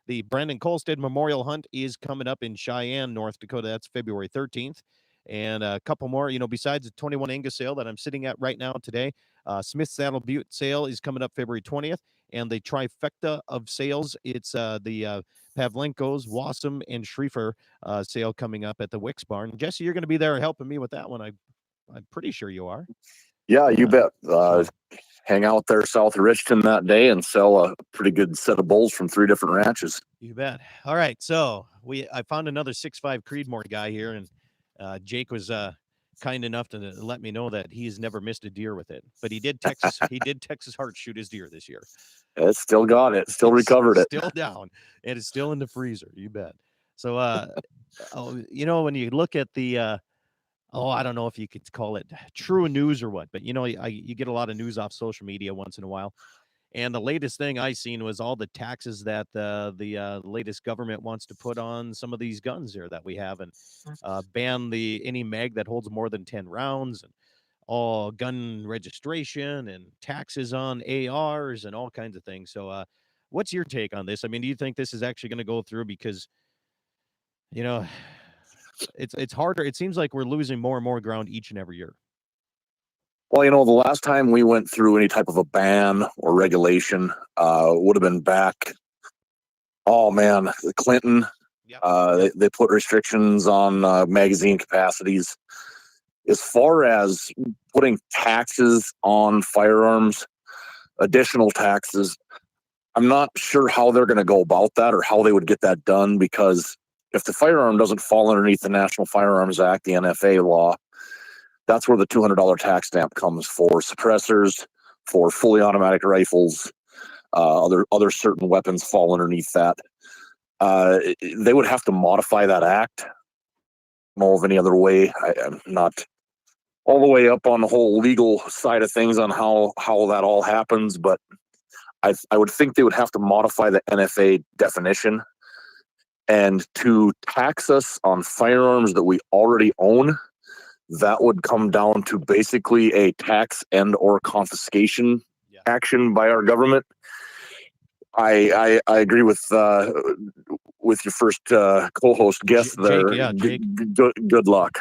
The Brandon Kolstad Memorial Hunt is coming up in Cheyenne, North Dakota. That's February 13th. And a couple more, besides the 21 Angus sale that I'm sitting at right now today, Smith Saddle Butte sale is coming up February 20th. And the trifecta of sales, it's the Pavlenko's, Wassum, and Schriefer sale coming up at the Wicks Barn. Jesse, you're going to be there helping me with that one. I'm pretty sure you are. Yeah, you bet. Hang out there south of Richton that day and sell a pretty good set of bulls from 3 different ranches. You bet. All right, so I found another 6'5" Creedmoor guy here, and Jake was kind enough to let me know that he's never missed a deer with it, but he did Texas Heart shoot his deer this year. It still got it. Still recovered it. Still down, and it's still in the freezer. You bet. So, when you look at the I don't know if you could call it true news or what, but you get a lot of news off social media once in a while. And the latest thing I seen was all the taxes that the latest government wants to put on some of these guns here that we have, and ban any mag that holds more than 10 rounds, and all gun registration and taxes on ARs and all kinds of things. So, what's your take on this? I mean, do you think this is actually going to go through? Because it's harder. It seems like we're losing more and more ground each and every year. Well, the last time we went through any type of a ban or regulation would have been back. Oh man, Clinton. Yep. They put restrictions on magazine capacities. As far as putting taxes on firearms, additional taxes, I'm not sure how they're going to go about that or how they would get that done, because if the firearm doesn't fall underneath the National Firearms Act, the NFA law, that's where the $200 tax stamp comes for suppressors, for fully automatic rifles, other certain weapons fall underneath that. They would have to modify that act. I don't know of any other way. I'm not all the way up on the whole legal side of things on how that all happens, but I would think they would have to modify the NFA definition. And to tax us on firearms that we already own, that would come down to basically a tax and or confiscation action by our government. I agree with your first co-host guest there. Jake. Good luck.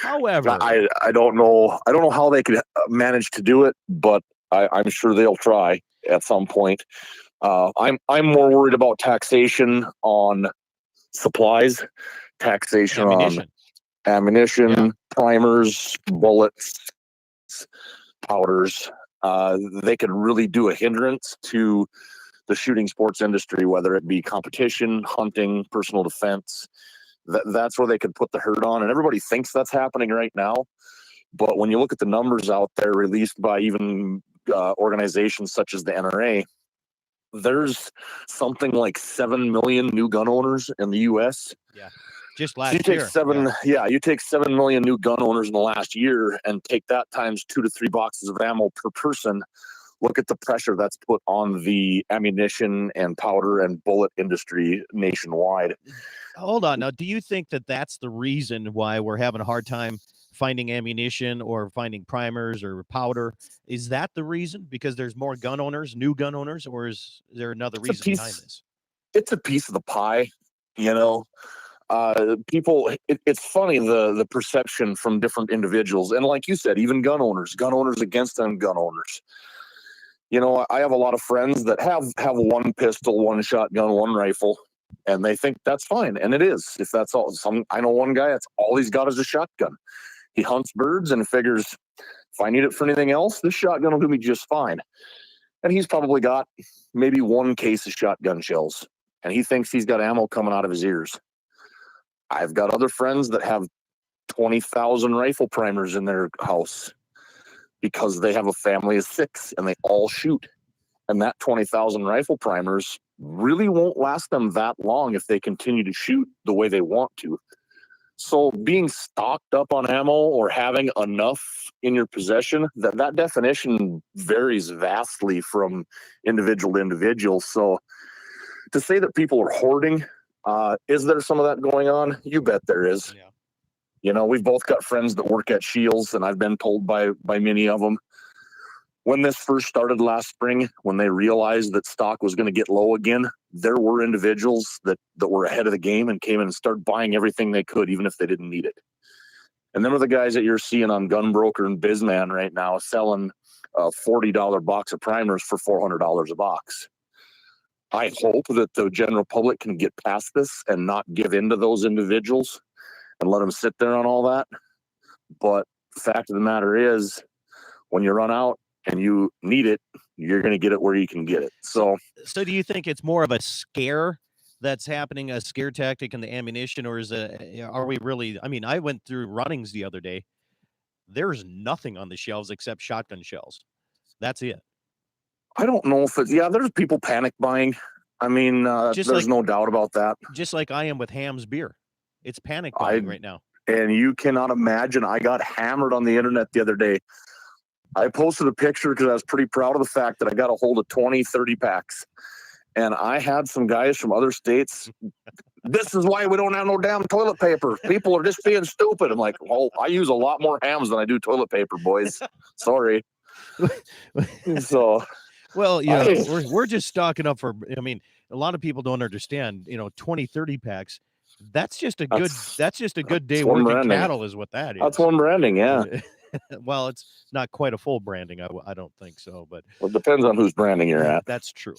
However, I don't know how they could manage to do it, but I'm sure they'll try at some point. I'm more worried about taxation on supplies, taxation on ammunition, primers, bullets, powders. They could really do a hindrance to the shooting sports industry, whether it be competition, hunting, personal defense. That's where they could put the hurt on, and everybody thinks that's happening right now. But when you look at the numbers out there released by even organizations such as the NRA, there's something like 7 million new gun owners in the U.S. Yeah, just last year. You take 7 million new gun owners in the last year and take that times 2 to 3 boxes of ammo per person. Look at the pressure that's put on the ammunition and powder and bullet industry nationwide. Hold on. Now, do you think that that's the reason why we're having a hard time finding ammunition or finding primers or powder. Is that the reason? Because there's more gun owners, new gun owners, or is there another reason behind this? It's a piece of the pie, you know. People, it's funny the perception from different individuals, and like you said, even gun owners against them gun owners. You know, I have a lot of friends that have one pistol, one shotgun, one rifle, and they think that's fine, and it is. If that's all, I know one guy, that's all he's got is a shotgun. He hunts birds and figures, if I need it for anything else, this shotgun will do me just fine. And he's probably got maybe one case of shotgun shells, and he thinks he's got ammo coming out of his ears. I've got other friends that have 20,000 rifle primers in their house because they have a family of 6 and they all shoot. And that 20,000 rifle primers really won't last them that long if they continue to shoot the way they want to. So being stocked up on ammo or having enough in your possession, that definition varies vastly from individual to individual. So to say that people are hoarding, is there some of that going on? You bet there is. Yeah. You know, we've both got friends that work at Shields, and I've been told by many of them, when this first started last spring, when they realized that stock was going to get low again, there were individuals that were ahead of the game and came in and started buying everything they could, even if they didn't need it. And them are the guys that you're seeing on Gunbroker and Bizman right now selling a $40 box of primers for $400 a box. I hope that the general public can get past this and not give in to those individuals and let them sit there on all that. But the fact of the matter is, when you run out and you need it, you're going to get it where you can get it. So do you think it's more of a scare that's happening, a scare tactic in the ammunition, or are we really? I mean, I went through Runnings the other day. There's nothing on the shelves except shotgun shells. That's it. I don't know if it's, there's people panic buying. I mean, there's no doubt about that. Just like I am with Ham's beer. It's panic buying right now. And you cannot imagine, I got hammered on the internet the other day. I posted a picture because I was pretty proud of the fact that I got a hold of 20, 30 packs. And I had some guys from other states. This is why we don't have no damn toilet paper. People are just being stupid. I'm like, well, I use a lot more Hams than I do toilet paper, boys. Sorry. So... Well, you know, we're just stocking up for, I mean, a lot of people don't understand, 20, 30 packs. That's just a good day working branding. Cattle is what that is. That's one branding, yeah. Well, it's not quite a full branding. I don't think so, but it depends on whose branding you're at. That's true.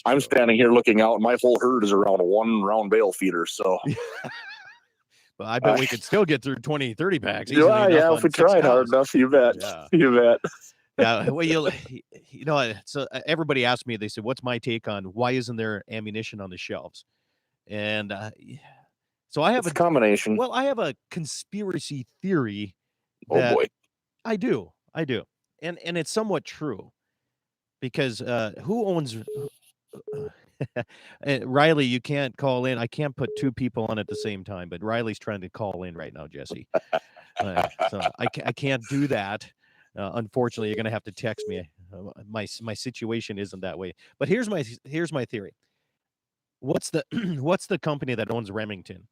I'm standing here looking out, and my whole herd is around a 1 round bale feeder. So, but I bet we could still get through 20, 30 packs. Yeah, if we tried hard enough, you bet. Yeah. You bet. Yeah, well, so everybody asked me, they said, what's my take on why isn't there ammunition on the shelves? And so I have a combination. Well, I have a conspiracy theory. Oh boy. I do. And it's somewhat true because who owns Riley, you can't call in. I can't put 2 people on at the same time, but Riley's trying to call in right now, Jesse. So I can't do that. Unfortunately, you're going to have to text me. My situation isn't that way. But here's my theory. What's the company that owns Remington?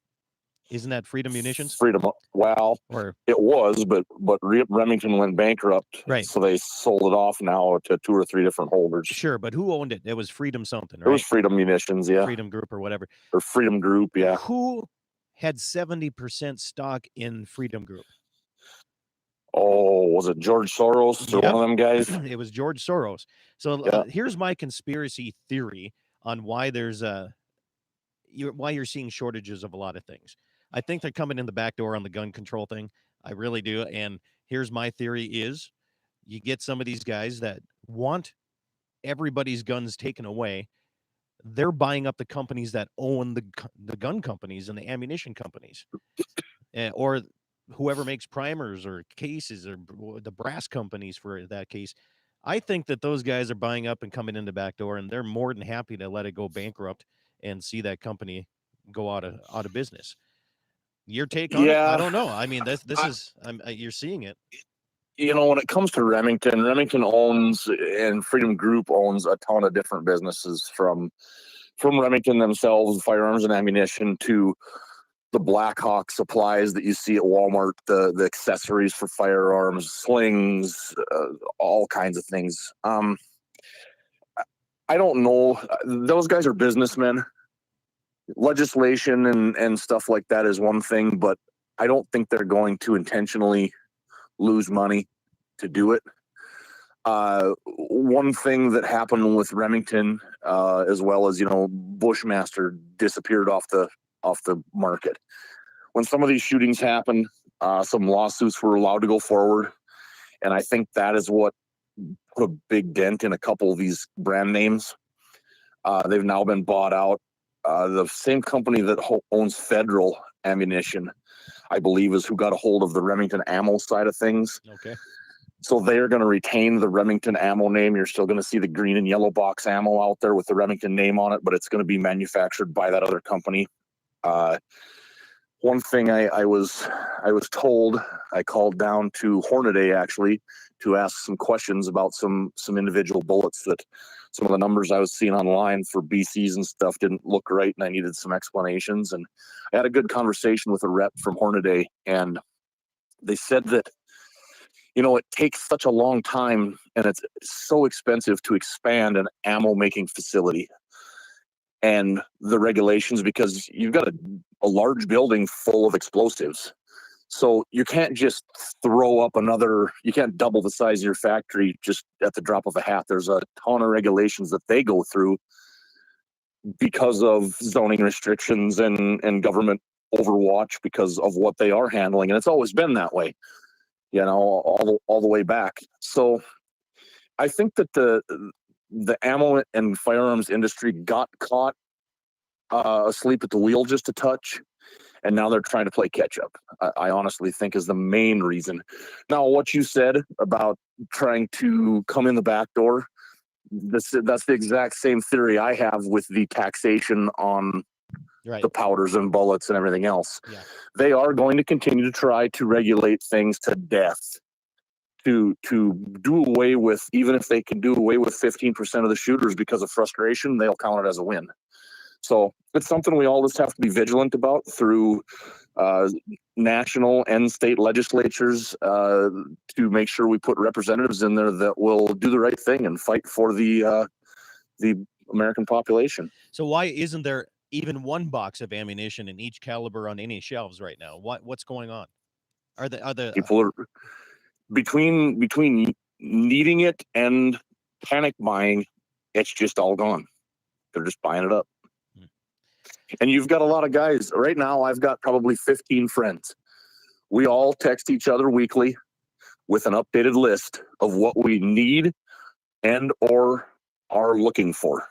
Isn't that Freedom Munitions? Freedom. Well, it was, but Remington went bankrupt. Right. So they sold it off now to 2 or 3 different holders. Sure, but who owned it? It was Freedom something, right? It was Freedom Munitions, yeah. Freedom Group or whatever. Or Freedom Group, yeah. Who had 70% stock in Freedom Group? Oh, was it George Soros or one of them guys? It was George Soros. So here's my conspiracy theory on why there's why you're seeing shortages of a lot of things. I think they're coming in the back door on the gun control thing. I really do. And here's my theory is you get some of these guys that want everybody's guns taken away. They're buying up the companies that own the gun companies and the ammunition companies. Or whoever makes primers or cases or the brass companies for that case. I think that those guys are buying up and coming in the back door, and they're more than happy to let it go bankrupt and see that company go out of business. Your take on it? I don't know. I mean, you're seeing it. When it comes to Remington owns, and Freedom Group owns a ton of different businesses from Remington themselves, firearms and ammunition, to the Blackhawk supplies that you see at Walmart, the accessories for firearms, slings, all kinds of things. I don't know. Those guys are businessmen. Legislation and stuff like that is one thing, but I don't think they're going to intentionally lose money to do it. One thing that happened with Remington, as well as, Bushmaster disappeared off the market. When some of these shootings happened, some lawsuits were allowed to go forward. And I think that is what put a big dent in a couple of these brand names. They've now been bought out. The same company that owns Federal Ammunition, I believe, is who got a hold of the Remington ammo side of things. Okay. So they're going to retain the Remington ammo name. You're still going to see the green and yellow box ammo out there with the Remington name on it, but it's going to be manufactured by that other company. One thing I was told, I called down to Hornady actually to ask some questions about some individual bullets that some of the numbers I was seeing online for BCs and stuff didn't look right, and I needed some explanations. And I had a good conversation with a rep from Hornady, and they said that, it takes such a long time and it's so expensive to expand an ammo making facility and the regulations, because you've got a large building full of explosives. So you can't just you can't double the size of your factory just at the drop of a hat. There's a ton of regulations that they go through because of zoning restrictions and government overwatch because of what they are handling. And it's always been that way, all the way back. So I think that the ammo and firearms industry got caught asleep at the wheel just a touch, and now they're trying to play catch up. I honestly think is the main reason. Now, what you said about trying to come in the back door, that's the exact same theory I have with the taxation on the powders and bullets and everything else. Yeah. They are going to continue to try to regulate things to death to do away with, even if they can do away with 15% of the shooters because of frustration, they'll count it as a win. So it's something we always have to be vigilant about through national and state legislatures to make sure we put representatives in there that will do the right thing and fight for the American population. So why isn't there even one box of ammunition in each caliber on any shelves right now? What's going on? Are the people are between needing it and panic buying? It's just all gone. They're just buying it up. And you've got a lot of guys right now. I've got probably 15 friends. We all text each other weekly with an updated list of what we need and or are looking for.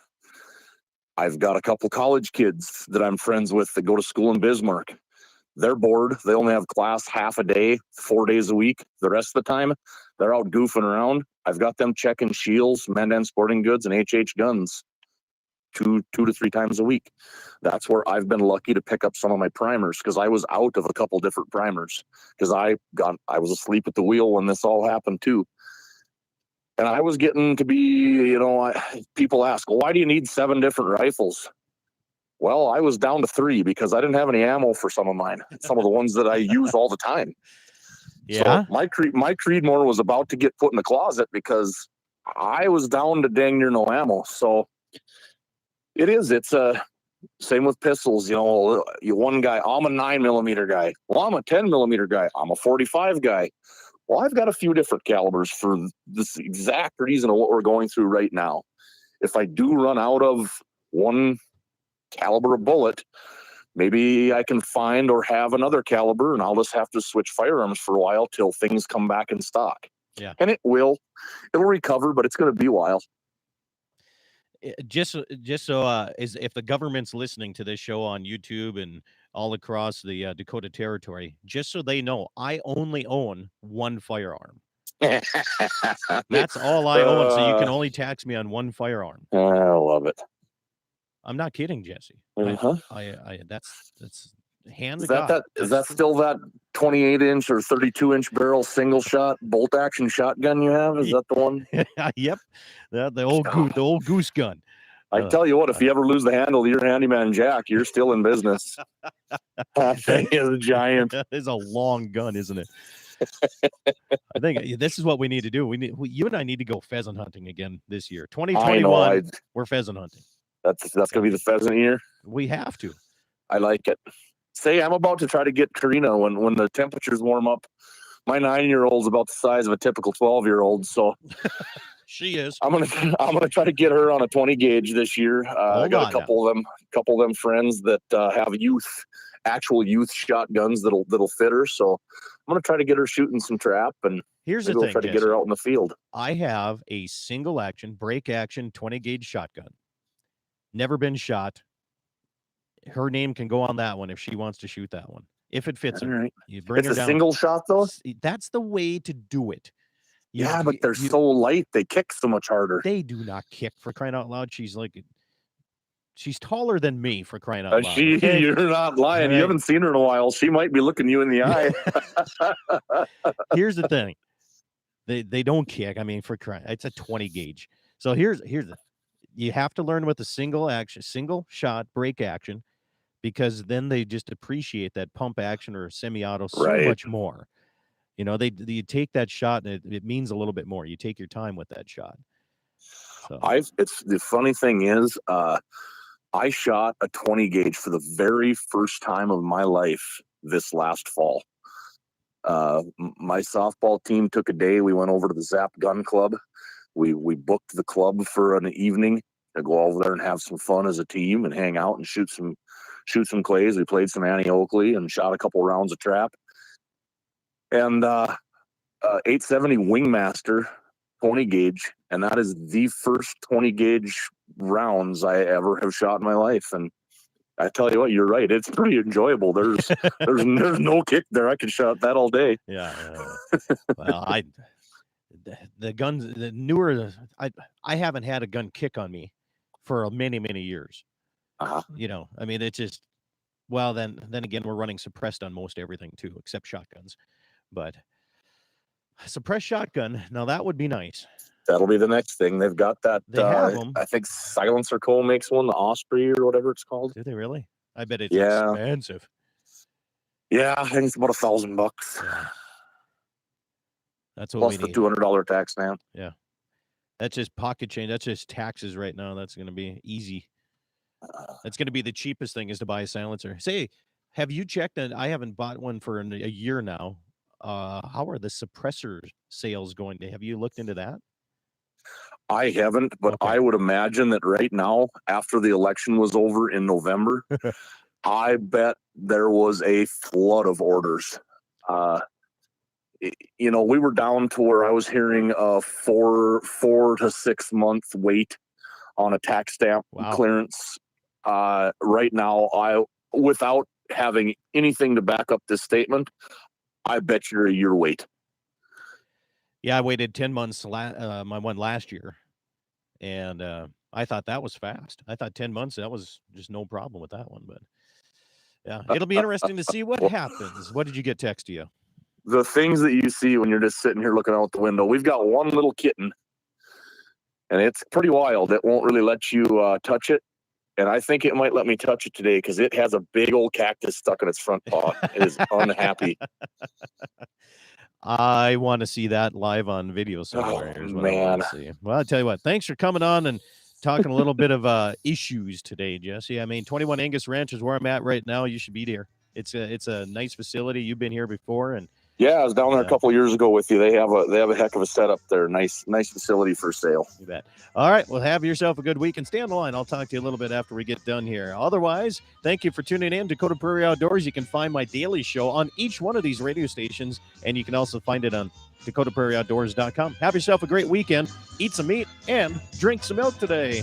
I've got a couple college kids that I'm friends with that go to school in Bismarck. They're bored. They only have class half a day, 4 days a week. The rest of the time, they're out goofing around. I've got them checking Shields, Mandan Sporting Goods, and HH Guns two to three times a week. That's where I've been lucky to pick up some of my primers, because I was out of a couple different primers because I was asleep at the wheel when this all happened too. And I was getting to be, people ask, well, why do you need 7 different rifles? Well, I was down to 3 because I didn't have any ammo for some of mine, some of the ones that I use all the time. Yeah. So my Creedmoor was about to get put in the closet because I was down to dang near no ammo. So it's same with pistols. One guy, I'm a 9mm guy. Well, I'm a 10mm guy. I'm a 45 guy. Well, I've got a few different calibers for this exact reason of what we're going through right now. If I do run out of one caliber of bullet, maybe I can find or have another caliber, and I'll just have to switch firearms for a while till things come back in stock. Yeah. And it'll recover, but it's going to be a while. Just so if the government's listening to this show on YouTube and all across the Dakota Territory, just so they know, I only own one firearm. That's all I own. So you can only tax me on one firearm. I love it. I'm not kidding, Jesse. Uh-huh. That's hand to Is God. Is that still that 28-inch or 32-inch barrel single shot bolt action shotgun you have? Is that the one? Yep. The old goose gun. I tell you what, if you ever lose the handle to your handyman jack, you're still in business. That thing is a giant. That is a long gun, isn't it? I think this is what we need to do. You and I need to go pheasant hunting again this year. 2021, we're pheasant hunting. That's going to be the pheasant year. We have to. I like it. Say, I'm about to try to get Karina when the temperatures warm up. My 9-year-old's about the size of a typical 12-year-old, so she is. I'm gonna try to get her on a 20 gauge this year. I got a couple of them friends that have actual youth shotguns that'll fit her. So I'm gonna try to get her shooting some trap, and here's the thing, we'll try to get her out in the field. I have a single action, break action 20 gauge shotgun. Never been shot. Her name can go on that one if she wants to shoot that one. If it fits her, right. You bring it's her a down. Single shot though. That's the way to do it. But they're so light; they kick so much harder. They do not kick, for crying out loud. She's taller than me, for crying out loud. Okay? You're not lying. Right. You haven't seen her in a while. She might be looking you in the eye. Here's the thing: they don't kick. I mean, for crying, it's a 20 gauge. So here's you have to learn with the single shot break action, because then they just appreciate that pump action or semi-auto so much more. You know, you take that shot and it means a little bit more. You take your time with that shot. So. It's the funny thing is, I shot a 20 gauge for the very first time of my life this last fall. My softball team took a day. We went over to the Zap Gun Club. We booked the club for an evening to go over there and have some fun as a team and hang out and shoot some clays. We played some Annie Oakley and shot a couple rounds of trap. And 870 Wingmaster 20 gauge, and that is the first 20 gauge rounds I ever have shot in my life. And I tell you what, you're right. It's pretty enjoyable. There's no kick there. I could shot that all day. Yeah. Well, the guns, the newer, I haven't had a gun kick on me for many, many years. You know, I mean, it's just, well, then again, we're running suppressed on most everything too, except shotguns. But suppressed shotgun, now that would be nice. That'll be the next thing. They've got that. They have them. I think Silencer Co. makes one, the Osprey or whatever it's called. Do they really? I bet it's expensive. Yeah, I think it's about $1,000. Yeah. That's what plus we the need. $200 tax now. Yeah, that's just pocket change. That's just taxes right now. That's going to be easy. That's going to be the cheapest thing is to buy a silencer. Say, have you checked? And I haven't bought one for a year now. How are the suppressor sales going? Have you looked into that? I haven't, but okay. I would imagine that right now, after the election was over in November, I bet there was a flood of orders. You know, we were down to where I was hearing a 4 to 6 month wait on a tax stamp clearance. Right now, without having anything to back up this statement, I bet you're a year wait. Yeah, I waited 10 months my one last year, and I thought that was fast. I thought 10 months, that was just no problem with that one. But yeah, it'll be interesting to see what happens. What did you get text to you? The things that you see when you're just sitting here looking out the window. We've got one little kitten, and it's pretty wild. It won't really let you touch it. And I think it might let me touch it today because it has a big old cactus stuck in its front paw. It is unhappy. I want to see that live on video somewhere. Here's what I want to see. Well, I'll tell you what. Thanks for coming on and talking a little bit of issues today, Jesse. I mean, 21 Angus Ranch is where I'm at right now. You should be there. It's a nice facility. You've been here before, and yeah, I was down there a couple of years ago with you. They have a heck of a setup there. Nice facility for sale. You bet. All right. Well, have yourself a good week and stay on the line. I'll talk to you a little bit after we get done here. Otherwise, thank you for tuning in. Dakota Prairie Outdoors. You can find my daily show on each one of these radio stations, and you can also find it on DakotaPrairieOutdoors.com. Have yourself a great weekend. Eat some meat and drink some milk today.